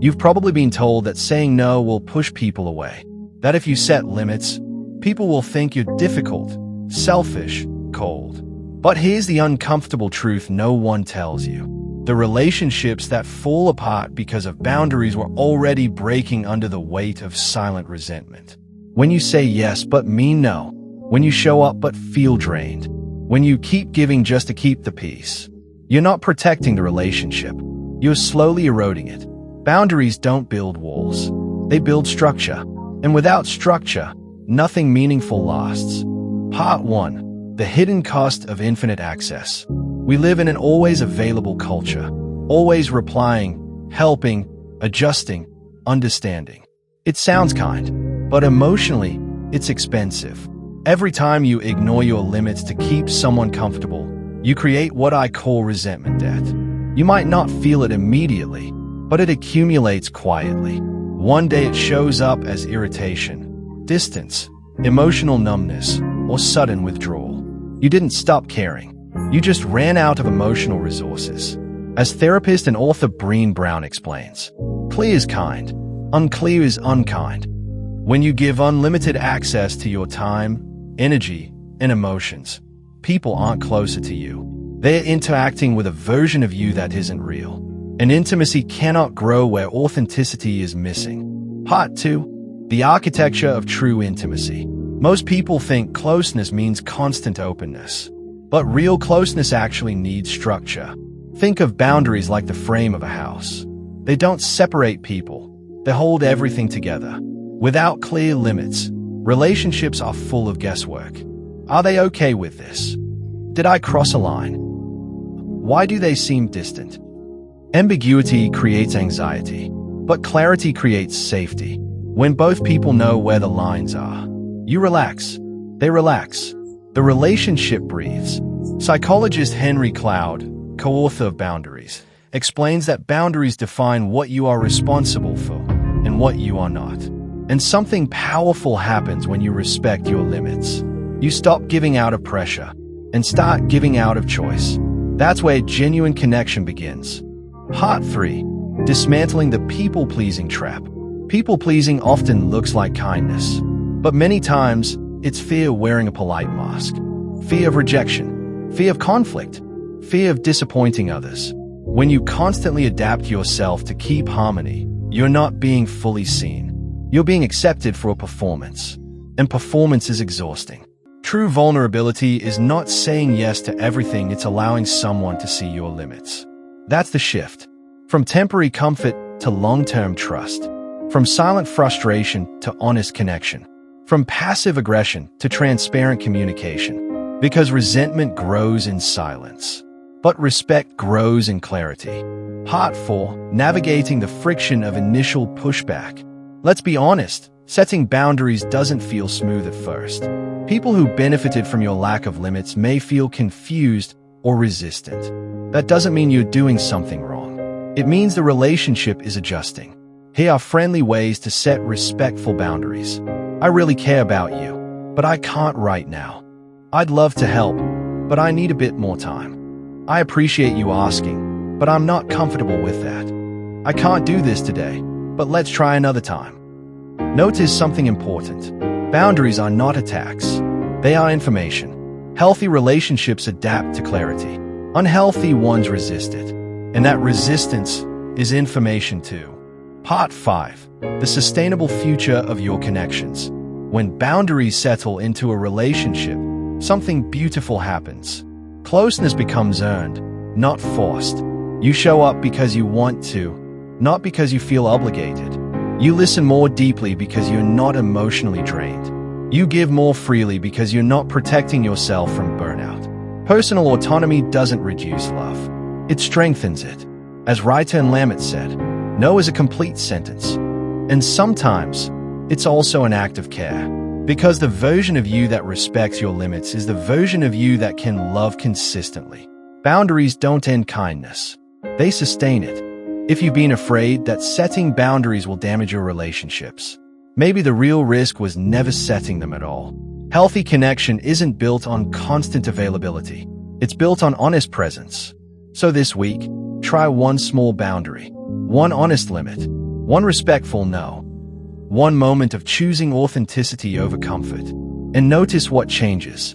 You've probably been told that saying no will push people away, that if you set limits, people will think you're difficult, selfish, cold. But here's the uncomfortable truth no one tells you. The relationships that fall apart because of boundaries were already breaking under the weight of silent resentment. When you say yes but mean no, when you show up but feel drained, when you keep giving just to keep the peace, you're not protecting the relationship. You're slowly eroding it. Boundaries don't build walls. They build structure. And without structure, nothing meaningful lasts. Part 1. The hidden cost of infinite access. We live in an always available culture, always replying, helping, adjusting, understanding. It sounds kind, but emotionally, it's expensive. Every time you ignore your limits to keep someone comfortable, you create what I call resentment debt. You might not feel it immediately, but it accumulates quietly. One day it shows up as irritation, distance, emotional numbness, or sudden withdrawal. You didn't stop caring. You just ran out of emotional resources. As therapist and author Brené Brown explains, clear is kind, unclear is unkind. When you give unlimited access to your time, energy, and emotions, people aren't closer to you. They're interacting with a version of you that isn't real. And intimacy cannot grow where authenticity is missing. Part 2. The architecture of true intimacy. Most people think closeness means constant openness. But real closeness actually needs structure. Think of boundaries like the frame of a house. They don't separate people. They hold everything together. Without clear limits, relationships are full of guesswork. Are they okay with this? Did I cross a line? Why do they seem distant? Ambiguity creates anxiety, but clarity creates safety. When both people know where the lines are, you relax. They relax. The relationship breathes. Psychologist Henry Cloud, co-author of Boundaries, explains that boundaries define what you are responsible for and what you are not. And something powerful happens when you respect your limits. You stop giving out of pressure and start giving out of choice. That's where genuine connection begins. Part 3. Dismantling the people-pleasing trap. People-pleasing often looks like kindness, but many times, it's fear wearing a polite mask. Fear of rejection. Fear of conflict. Fear of disappointing others. When you constantly adapt yourself to keep harmony, you're not being fully seen. You're being accepted for a performance. And performance is exhausting. True vulnerability is not saying yes to everything, it's allowing someone to see your limits. That's the shift. From temporary comfort to long-term trust. From silent frustration to honest connection. From passive aggression to transparent communication. Because resentment grows in silence, but respect grows in clarity. Part 4. Navigating the friction of initial pushback. Let's be honest, setting boundaries doesn't feel smooth at first. People who benefited from your lack of limits may feel confused or resistant. That doesn't mean you're doing something wrong. It means the relationship is adjusting. Here are friendly ways to set respectful boundaries. I really care about you, but I can't right now. I'd love to help, but I need a bit more time. I appreciate you asking, but I'm not comfortable with that. I can't do this today, but let's try another time. Notice something important. Boundaries are not attacks. They are information. Healthy relationships adapt to clarity. Unhealthy ones resist it. And that resistance is information too. Part 5. The sustainable future of your connections. When boundaries settle into a relationship, something beautiful happens. Closeness becomes earned, not forced. You show up because you want to, not because you feel obligated. You listen more deeply because you're not emotionally drained. You give more freely because you're not protecting yourself from burnout. Personal autonomy doesn't reduce love. It strengthens it. As Rita Lamet said, no is a complete sentence. And sometimes, it's also an act of care. Because the version of you that respects your limits is the version of you that can love consistently. Boundaries don't end kindness. They sustain it. If you've been afraid that setting boundaries will damage your relationships, maybe the real risk was never setting them at all. Healthy connection isn't built on constant availability. It's built on honest presence. So this week, try one small boundary, one honest limit, One respectful no. One moment of choosing authenticity over comfort. And notice what changes.